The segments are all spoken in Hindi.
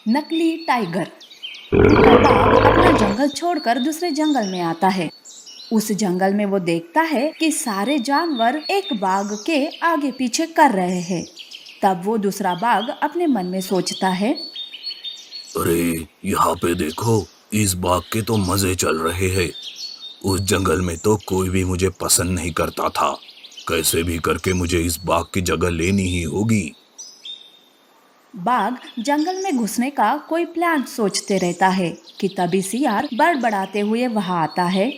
नकली टाइगर। एक बाघ अपना जंगल छोड़कर दूसरे जंगल में आता है। उस जंगल में वो देखता है कि सारे जानवर एक बाघ के आगे पीछे कर रहे हैं। तब वो दूसरा बाघ अपने मन में सोचता है, अरे यहाँ पे देखो, इस बाग के तो मजे चल रहे हैं। उस जंगल में तो कोई भी मुझे पसंद नहीं करता था। कैसे भी करके मुझे इस बाग की जगह लेनी ही होगी। बाघ जंगल में घुसने का कोई प्लान सोचते रहता है कि तभी सियार बड़बड़ाते हुए वहां आता है।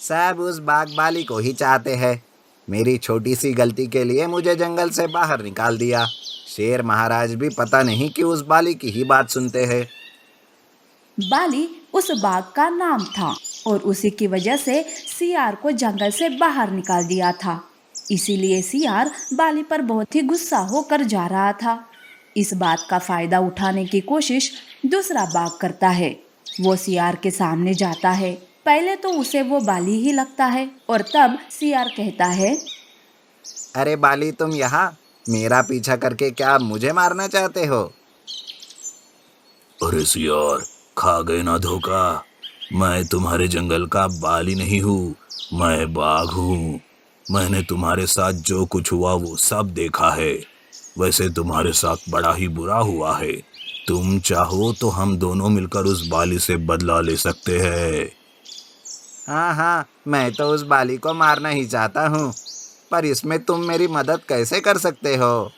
सब उस बागबाली को ही चाहते हैं। मेरी छोटी सी गलती के लिए मुझे जंगल से बाहर निकाल दिया। शेर महाराज भी पता नहीं कि उस बाली की ही बात सुनते हैं। बाली उस बाघ का नाम था और उसी की वजह से सियार को जंगल से बाहर निकाल दिया था। इसीलिए सियार बाली पर बहुत ही गुस्सा होकर जा रहा था। इस बात का फायदा उठाने की कोशिश दूसरा बाघ करता है। वो सियार के सामने जाता है। पहले तो उसे वो बाली ही लगता है और तब सियार कहता है, अरे बाली, तुम यहाँ मेरा पीछा करके क्या मुझे मारना चाहते हो? अरे सियार, खा गए ना धोखा। मैं तुम्हारे जंगल का बाली नहीं हूँ, मैं बाघ हूँ। मैंने तुम्हारे साथ जो कुछ हुआ वो सब देखा है। वैसे तुम्हारे साथ बड़ा ही बुरा हुआ है। तुम चाहो तो हम दोनों मिलकर उस बाली से बदला ले सकते हैं। हाँ हाँ, मैं तो उस बाली को मारना ही चाहता हूँ, पर इसमें तुम मेरी मदद कैसे कर सकते हो?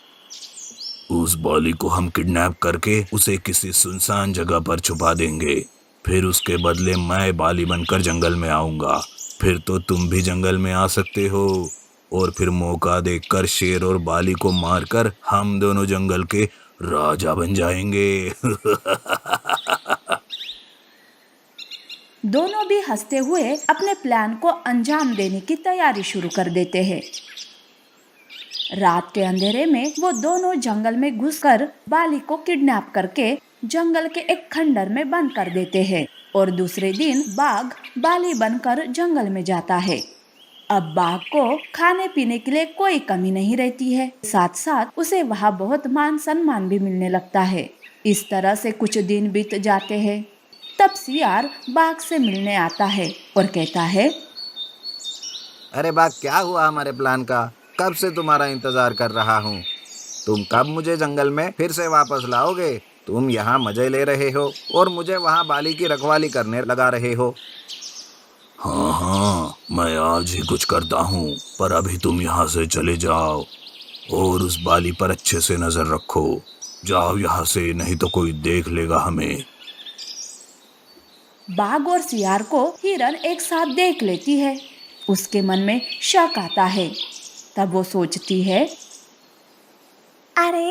उस बाली को हम किडनैप करके उसे किसी सुनसान जगह पर छुपा देंगे। फिर उसके बदले मैं बाली बनकर जंगल में आऊंगा। फिर तो तुम भी जंगल में आ सकते हो और फिर मौका देखकर शेर और बाली को मारकर हम दोनों जंगल के राजा बन जाएंगे। दोनों भी हंसते हुए अपने प्लान को अंजाम देने की तैयारी शुरू कर देते हैं। रात के अंधेरे में वो दोनों जंगल में घुसकर बाली को किडनैप करके जंगल के एक खंडर में बंद कर देते हैं और दूसरे दिन बाघ बाली बनकर जंगल में जाता है। अब बाघ को खाने पीने के लिए कोई कमी नहीं रहती है। साथ साथ उसे वहाँ बहुत मान सम्मान भी मिलने लगता है। इस तरह से कुछ दिन बीत जाते हैं। तब सियार बाघ से मिलने आता है और कहता है, अरे बाघ, क्या हुआ हमारे प्लान का? कब से तुम्हारा इंतजार कर रहा हूँ। तुम कब मुझे जंगल में फिर से वापस लाओगे? तुम यहाँ मजे ले रहे हो और मुझे वहाँ बाली की रखवाली करने लगा रहे हो। हाँ हाँ, मैं आज ही कुछ करता हूँ, पर अभी तुम यहाँ से चले जाओ और उस बाली पर अच्छे से नजर रखो। जाओ यहाँ से, नहीं तो कोई देख लेगा हमें। बाघ और सियार को हिरन एक साथ देख लेती है। उसके मन में शक आता है। तब वो सोचती है, अरे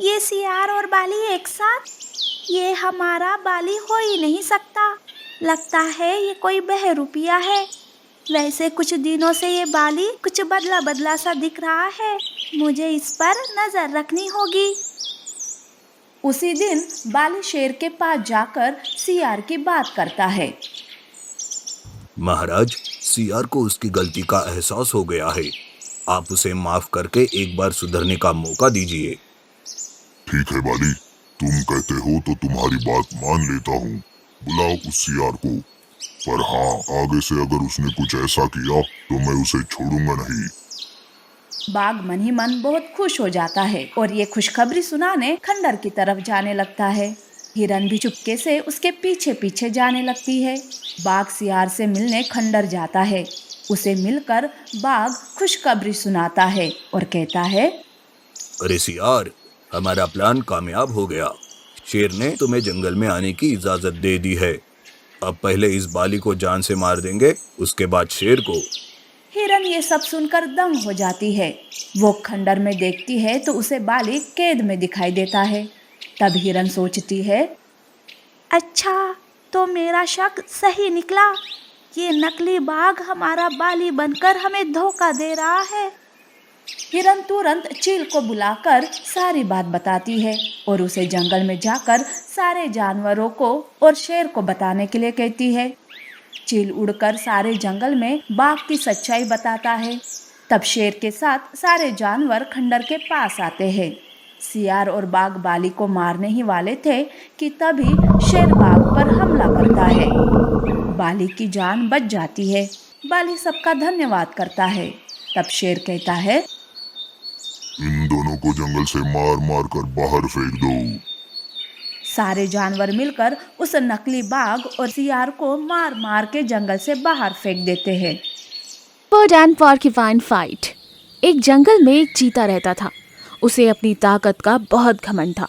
ये सियार और बाली एक साथ, ये हमारा बाली हो ही नहीं सकता। लगता है ये कोई बहरूपिया है। वैसे कुछ दिनों से ये बाली कुछ बदला बदला सा दिख रहा है। मुझे इस पर नजर रखनी होगी। उसी दिन बाली शेर के पास जाकर सियार की बात करता है। महाराज, सियार को उसकी गलती का एहसास हो गया है। आप उसे माफ करके एक बार सुधरने का मौका दीजिए। ठीक है बाली, तुम कहते हो तो तुम्हारी बात मान लेता हूँ। बुलाओ उस सियार को। पर हाँ, आगे से अगर उसने कुछ ऐसा किया तो मैं उसे छोड़ूंगा नहीं। बाघ मन ही मन बहुत खुश हो जाता है और ये खुशखबरी सुनाने खंडर की तरफ जाने लगता है। हिरन भी चुपके से उसके पीछे पीछे जाने लगती है। बाघ सियार से मिलने खंडर जाता है। उसे मिलकर बाघ खुशखबरी सुनाता है और कहता है, अरे सियार, हमारा प्लान कामयाब हो गया। शेर ने तुम्हें जंगल में आने की इजाजत दे दी है। अब पहले इस बाली को जान से मार देंगे, उसके बाद शेर को। हिरन ये सब सुनकर दंग हो जाती है। वो खंडर में देखती है तो उसे बाली कैद में दिखाई देता है। तब हिरन सोचती है, अच्छा तो मेरा शक सही निकला। ये नकली बाघ हमारा बाली बनकर हमें धोखा दे रहा है। हिरन तुरंत चील को बुलाकर सारी बात बताती है और उसे जंगल में जाकर सारे जानवरों को और शेर को बताने के लिए कहती है। चील उड़कर सारे जंगल में बाघ की सच्चाई बताता है। तब शेर के साथ सारे जानवर खंडर के पास आते हैं। सियार और बाघ बाली को मारने ही वाले थे कि तभी शेर बाघ पर हमला करता है। बाली की जान बच जाती है। बाली सबका धन्यवाद करता है। तब शेर कहता है, इन दोनों को जंगल से मार मार कर बाहर फेंक दो। सारे जानवर मिलकर उस नकली बाघ और सियार को मार मार के जंगल से बाहर फेंक देते हैं। Bird and porcupine fight. एक जंगल में एक चीता रहता था। उसे अपनी ताकत का बहुत घमंड था।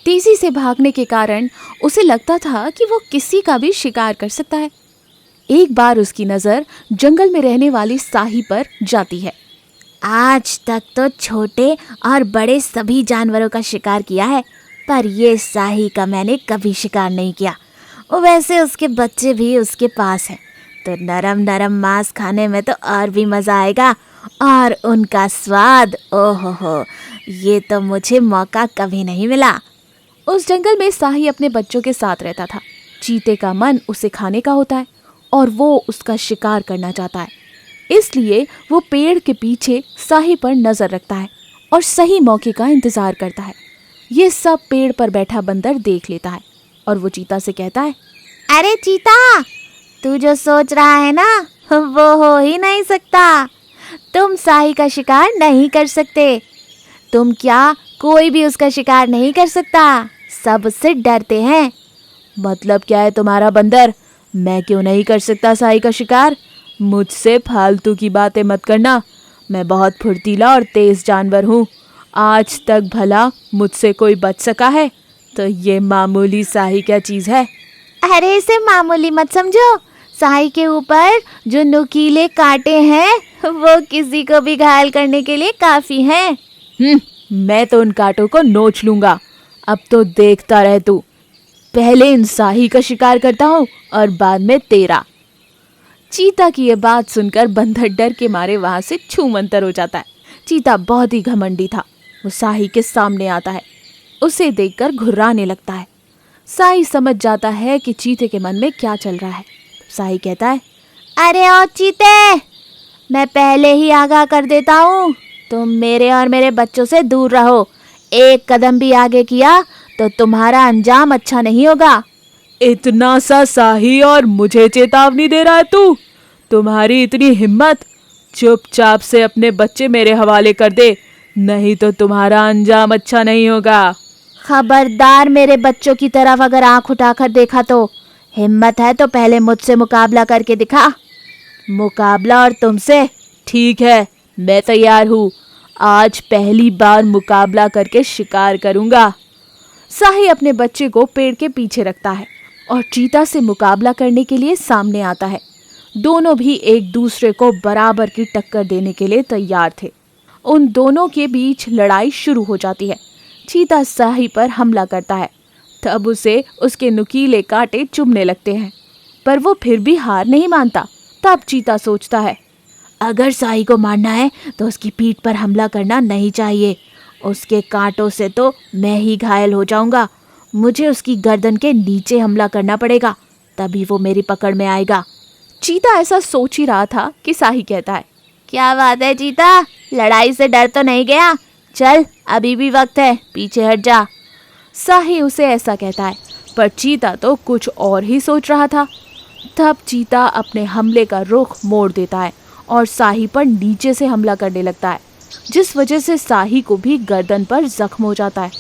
तेजी से भागने के कारण उसे लगता था कि वो किसी का भी शिकार कर सकता है। एक बार उसकी नज़र जंगल में रहने वाली साही पर जाती है। आज तक तो छोटे और बड़े सभी जानवरों का शिकार किया है, पर ये साही का मैंने कभी शिकार नहीं किया। वैसे उसके बच्चे भी उसके पास हैं, तो नरम नरम मांस खाने में तो और भी मज़ा आएगा। और उनका स्वाद, ओहो हो, ये तो मुझे मौका कभी नहीं मिला। उस जंगल में साही अपने बच्चों के साथ रहता था। चीते का मन उसे खाने का होता है और वो उसका शिकार करना चाहता है। इसलिए वो पेड़ के पीछे साही पर नजर रखता है और सही मौके का इंतजार करता है। ये सब पेड़ पर बैठा बंदर देख लेता है और वो चीता से कहता है, अरे चीता, तू जो सोच रहा है ना, वो हो ही नहीं सकता। तुम साही का शिकार नहीं कर सकते। तुम क्या, कोई भी उसका शिकार नहीं कर सकता। सब उससे डरते हैं। मतलब क्या है तुम्हारा बंदर? मैं क्यों नहीं कर सकता साही का शिकार? मुझसे फालतू की बातें मत करना। मैं बहुत फुर्तीला और तेज जानवर हूँ। आज तक भला मुझसे कोई बच सका है, तो ये मामूली साही क्या चीज़ है? अरे इसे मामूली मत समझो। साही के ऊपर जो नुकीले कांटे हैं वो किसी को भी घायल करने के लिए काफ़ी हैं। मैं तो उन कांटों को नोच लूँगा। अब तो देखता रह तू। पहले इन साही का शिकार करता हूँ और बाद में तेरा। चीता की ये बात सुनकर बंदर डर के मारे वहाँ से छूमंतर हो जाता है। चीता बहुत ही घमंडी था। वो साही के सामने आता है। उसे देखकर घुर्राने लगता है। साही समझ जाता है कि चीते के मन में क्या चल रहा है। साही कहता है, अरे ओ चीते, मैं पहले ही आगाह कर देता हूँ, तुम मेरे और मेरे बच्चों से दूर रहो। एक कदम भी आगे किया तो तुम्हारा अंजाम अच्छा नहीं होगा। इतना सा साही और मुझे चेतावनी दे रहा है तू? तुम्हारी इतनी हिम्मत? चुपचाप से अपने बच्चे मेरे हवाले कर दे, नहीं तो तुम्हारा अंजाम अच्छा नहीं होगा। खबरदार, मेरे बच्चों की तरफ अगर आंख उठाकर देखा तो हिम्मत है तो पहले मुझसे मुकाबला करके दिखा। मुकाबला और तुमसे? ठीक है, मैं तैयार हूँ। आज पहली बार मुकाबला करके शिकार करूँगा। साही अपने बच्चे को पेड़ के पीछे रखता है और चीता से मुकाबला करने के लिए सामने आता है। दोनों भी एक दूसरे को बराबर की टक्कर देने के लिए तैयार थे। उन दोनों के बीच लड़ाई शुरू हो जाती है। चीता साही पर हमला करता है। तब उसे उसके नुकीले कांटे चुभने लगते हैं, पर वो फिर भी हार नहीं मानता। तब चीता सोचता है, अगर साही को मारना है तो उसकी पीठ पर हमला करना नहीं चाहिए। उसके कांटों से तो मैं ही घायल हो जाऊंगा। मुझे उसकी गर्दन के नीचे हमला करना पड़ेगा, तभी वो मेरी पकड़ में आएगा। चीता ऐसा सोच ही रहा था कि साही कहता है, क्या बात है चीता, लड़ाई से डर तो नहीं गया? चल, अभी भी वक्त है, पीछे हट जा। साही उसे ऐसा कहता है, पर चीता तो कुछ और ही सोच रहा था। तब चीता अपने हमले का रुख मोड़ देता है और साही पर नीचे से हमला करने लगता है, जिस वजह से साही को भी गर्दन पर जख्म हो जाता है।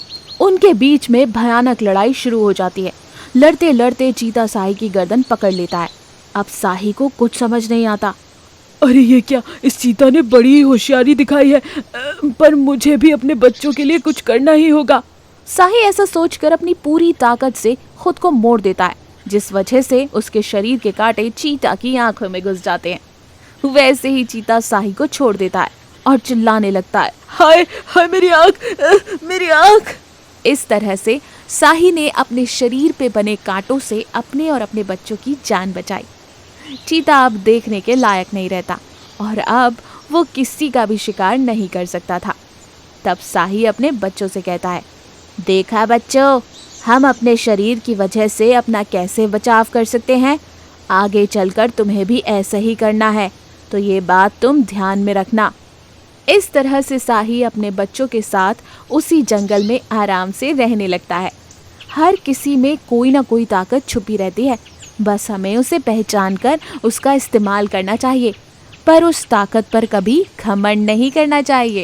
उनके बीच में भयानक लड़ाई शुरू हो जाती है। लड़ते लड़ते चीता साही की गर्दन पकड़ लेता है। अब साही को कुछ समझ नहीं आता। अरे ये क्या, इस चीता ने बड़ी होशियारी दिखाई है, पर मुझे भी अपने बच्चों के लिए कुछ करना ही होगा। साही ऐसा सोचकर अपनी पूरी ताकत से खुद को मोड़ देता है, जिस वजह से उसके शरीर के कांटे चीता की आंखों में घुस जाते हैं। वैसे ही चीता साही को छोड़ देता है और चिल्लाने लगता है, हाय हाय मेरी आंख, मेरी आंख। इस तरह से साही ने अपने शरीर पे बने कांटों से अपने और अपने बच्चों की जान बचाई। चीता अब देखने के लायक नहीं रहता और अब वो किसी का भी शिकार नहीं कर सकता था। तब साही अपने बच्चों से कहता है, देखा बच्चों, हम अपने शरीर की वजह से अपना कैसे बचाव कर सकते हैं। आगे चलकर तुम्हें भी ऐसा ही करना है, तो ये बात तुम ध्यान में रखना। इस तरह से साही अपने बच्चों के साथ उसी जंगल में आराम से रहने लगता है। हर किसी में कोई ना कोई ताकत छुपी रहती है, बस हमें उसे पहचान कर उसका इस्तेमाल करना चाहिए, पर उस ताकत पर कभी घमंड नहीं करना चाहिए।